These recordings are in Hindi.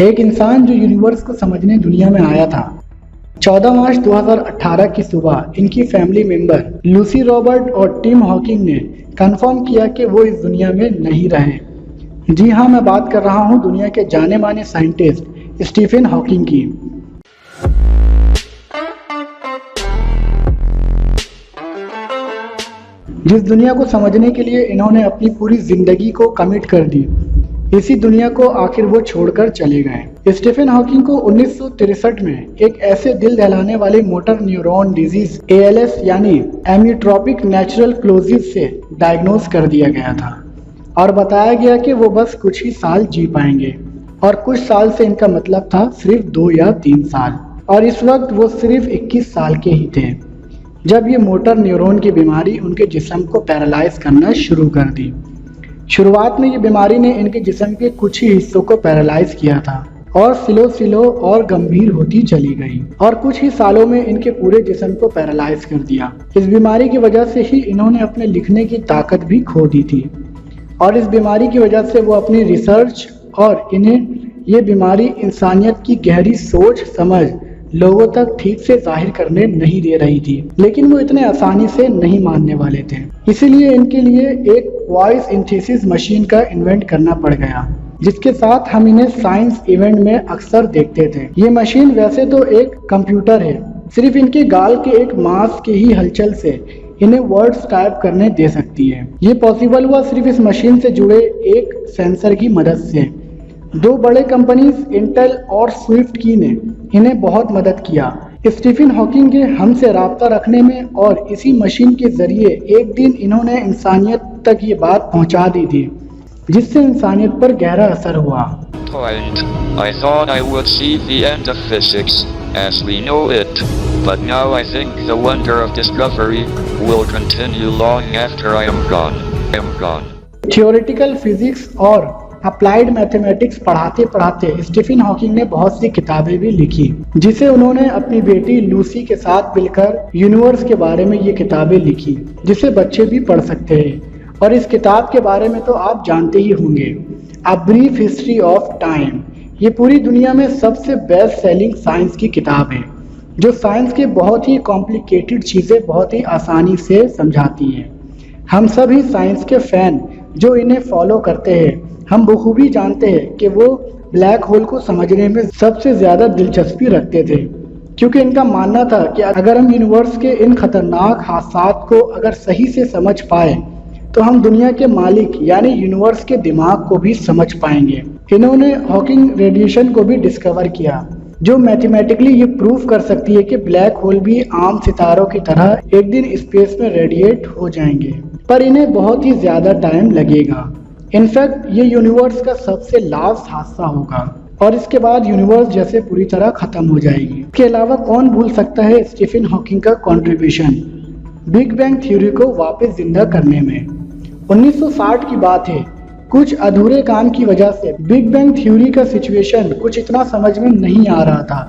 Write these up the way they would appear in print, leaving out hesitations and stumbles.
एक इंसान जो यूनिवर्स को समझने दुनिया में आया था। 14 मार्च 2018 की सुबह इनकी फैमिली मेंबर लूसी रॉबर्ट और टिम हॉकिंग ने कंफर्म किया कि वो इस दुनिया में नहीं रहे। जी हाँ, मैं बात कर रहा हूँ दुनिया के जाने माने साइंटिस्ट स्टीफन हॉकिंग की। जिस दुनिया को समझने के लिए इन्होंने अपनी पूरी जिंदगी को कमिट कर दी, इसी दुनिया को आखिर वो छोड़कर चले गए। स्टीफन हॉकिंग को 1963 में एक ऐसे दिल दहलाने वाले मोटर न्यूरॉन डिजीज ALS यानी एमियोट्रोपिक नेचुरल क्लोजिस से डायग्नोज कर दिया गया था और बताया गया कि वो बस कुछ ही साल जी पाएंगे। और कुछ साल से इनका मतलब था सिर्फ 2 या 3 साल, और इस वक्त वो सिर्फ 21 साल के ही थे जब ये मोटर न्यूरॉन की बीमारी उनके जिस्म को पैरालाइज करना शुरू कर दी। शुरुआत में ये बीमारी ने इनके जिस्म के कुछ ही हिस्सों को पैरालाइज किया था और सिलो और गंभीर होती चली गई और कुछ ही सालों में इनके पूरे जिस्म को पैरालाइज कर दिया। इस बीमारी की वजह से ही इन्होंने अपने लिखने की ताकत भी खो दी थी और इस बीमारी की वजह से वो अपनी रिसर्च और इन्हें ये बीमारी इंसानियत की गहरी सोच समझ लोगों तक ठीक से जाहिर करने नहीं दे रही थी। लेकिन वो इतने आसानी से नहीं मानने वाले थे, इसीलिए इनके लिए एक वॉइस सिंथेसिस मशीन का इन्वेंट करना पड़ गया, जिसके साथ हम इन्हें साइंस इवेंट में अक्सर देखते थे। ये मशीन वैसे तो एक कंप्यूटर है, सिर्फ इनके गाल के एक मांस के ही हलचल से इन्हें वर्ड्स टाइप करने दे सकती है। ये पॉसिबल हुआ सिर्फ इस मशीन से जुड़े एक सेंसर की मदद से। 2 बड़े कंपनीज इंटेल और स्विफ्ट की ने इन्हें बहुत मदद किया स्टीफन हॉकिंग के हमसे राब्ता रखने में, और इसी मशीन के जरिए एक दिन इन्होंने इंसानियत तक ये बात पहुंचा दी थी, जिससे इंसानियत पर गहरा असर हुआ। Point. I thought I would see the end of physics as we know it, but now I think the wonder of discovery will continue long after I am gone. Theoretical physics और अप्लाइड मैथमेटिक्स पढ़ाते पढ़ाते स्टीफन हॉकिंग ने बहुत सी किताबें भी लिखी, जिसे उन्होंने अपनी बेटी लूसी के साथ मिलकर यूनिवर्स के बारे में ये किताबें लिखी, जिसे बच्चे भी पढ़ सकते हैं। और इस किताब के बारे में तो आप जानते ही होंगे, a brief history of time. ये पूरी दुनिया में सबसे बेस्ट सेलिंग साइंस की किताब है, जो साइंस के बहुत ही कॉम्प्लिकेटेड चीज़ें बहुत ही आसानी से समझाती है। हम सभी साइंस के फैन जो इन्हें फॉलो करते हैं, हम बखूबी जानते हैं कि वो ब्लैक होल को समझने में सबसे ज़्यादा दिलचस्पी रखते थे, क्योंकि इनका मानना था कि अगर हम यूनिवर्स के इन खतरनाक हादसात को अगर सही से समझ पाए तो हम दुनिया के मालिक यानी यूनिवर्स के दिमाग को भी समझ पाएंगे। इन्होंने हॉकिंग रेडिएशन को भी डिस्कवर किया, जो मैथमेटिकली ये प्रूफ कर सकती है कि ब्लैक होल भी आम सितारों की तरह एक दिन स्पेस में रेडिएट हो जाएंगे, पर इन्हें बहुत ही ज़्यादा टाइम लगेगा। इनफैक्ट ये यूनिवर्स का सबसे लास्ट हादसा होगा और इसके बाद यूनिवर्स जैसे पूरी तरह खत्म हो जाएगी। इसके अलावा कौन भूल सकता है स्टीफन हॉकिंग का कंट्रीब्यूशन बिग बैंग थ्योरी को वापस जिंदा करने में। 1960 की बात है, कुछ अधूरे काम की वजह से बिग बैंग थ्योरी का सिचुएशन कुछ इतना समझ में नहीं आ रहा था,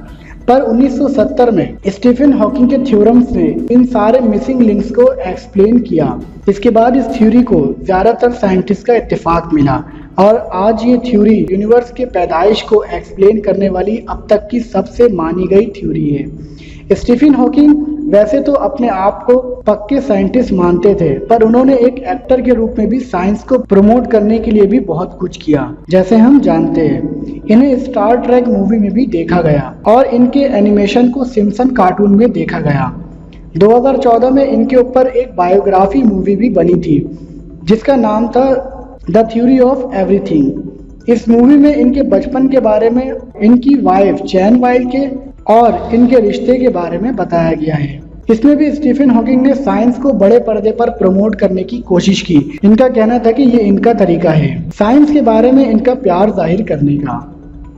पर 1970 में स्टीफन हॉकिंग के थ्योरम्स ने इन सारे मिसिंग लिंक्स को एक्सप्लेन किया। इसके बाद इस थ्योरी को ज़्यादातर साइंटिस्ट का इत्तेफाक मिला और आज ये थ्योरी यूनिवर्स के पैदाइश को एक्सप्लेन करने वाली अब तक की सबसे मानी गई थ्योरी है। स्टीफन हॉकिंग वैसे तो अपने आप को पक्के साइंटिस्ट मानते थे, पर उन्होंने एक एक्टर के रूप में भी साइंस को प्रमोट करने के लिए भी बहुत कुछ किया, जैसे हम जानते हैं। इन्हें स्टार ट्रेक मूवी में भी देखा गया और इनके एनिमेशन को सिम्पसन कार्टून में देखा गया। 2014 में इनके ऊपर एक बायोग्राफी मूवी भी बनी थी, जिसका नाम था द थ्योरी ऑफ एवरीथिंग। इस मूवी में इनके बचपन के बारे में, इनकी वाइफ जैन वाइल्ड के और इनके रिश्ते के बारे में बताया गया है। इसमें भी स्टीफन हॉकिंग ने साइंस को बड़े पर्दे पर प्रमोट करने की कोशिश की। इनका कहना था कि ये इनका तरीका है साइंस के बारे में इनका प्यार जाहिर करने का।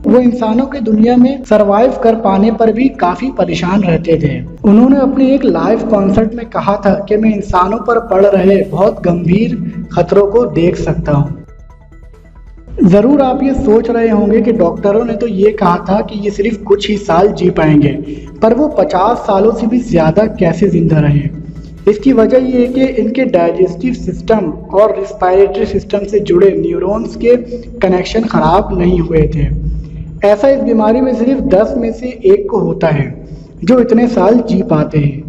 वो इंसानों की दुनिया में सरवाइव कर पाने पर भी काफी परेशान रहते थे। उन्होंने अपने एक लाइव कॉन्सर्ट में कहा था कि मैं इंसानों पर पड़ रहे बहुत गंभीर खतरों को देख सकता हूँ। जरूर आप ये सोच रहे होंगे कि डॉक्टरों ने तो ये कहा था कि ये सिर्फ कुछ ही साल जी पाएंगे, पर वो 50 सालों से भी ज्यादा कैसे जिंदा रहे। इसकी वजह ये है कि इनके डाइजेस्टिव सिस्टम और रिस्पायरेटरी सिस्टम से जुड़े न्यूरॉन्स के कनेक्शन खराब नहीं हुए थे। ऐसा इस बीमारी में सिर्फ 10 में से 1 को होता है जो इतने साल जी पाते हैं,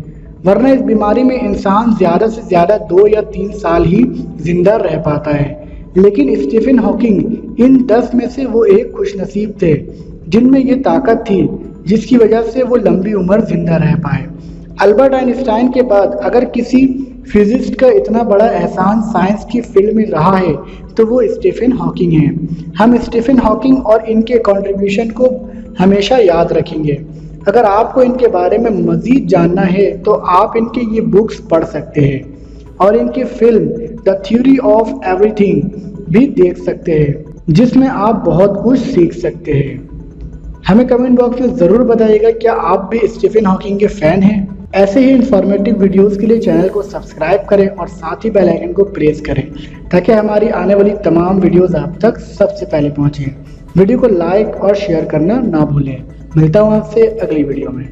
वरना इस बीमारी में इंसान ज़्यादा से ज़्यादा 2 या 3 साल ही जिंदा रह पाता है। लेकिन स्टीफन हॉकिंग इन 10 में से वो एक खुशनसीब थे जिनमें ये ताकत थी जिसकी वजह से वो लंबी उम्र जिंदा रह पाए। अल्बर्ट आइंस्टाइन के बाद अगर किसी फिजिस्ट का इतना बड़ा एहसान साइंस की फील्ड में रहा है तो वो स्टीफन हॉकिंग हैं। हम स्टीफन हॉकिंग और इनके कंट्रीब्यूशन को हमेशा याद रखेंगे। अगर आपको इनके बारे में मज़ीद जानना है तो आप इनके ये बुक्स पढ़ सकते हैं और इनकी film the theory of everything भी देख सकते हैं जिसमें आप बहुत कुछ सीख सकते हैं। हमें कमेंट बॉक्स में ज़रूर बताइएगा क्या आप भी स्टीफन हॉकिंग के फ़ैन हैं। ऐसे ही इंफॉर्मेटिव वीडियोस के लिए चैनल को सब्सक्राइब करें और साथ ही बेल आइकन को प्रेस करें ताकि हमारी आने वाली तमाम वीडियोस आप तक सबसे पहले पहुंचें। वीडियो को लाइक और शेयर करना ना भूलें। मिलता हूं आपसे अगली वीडियो में।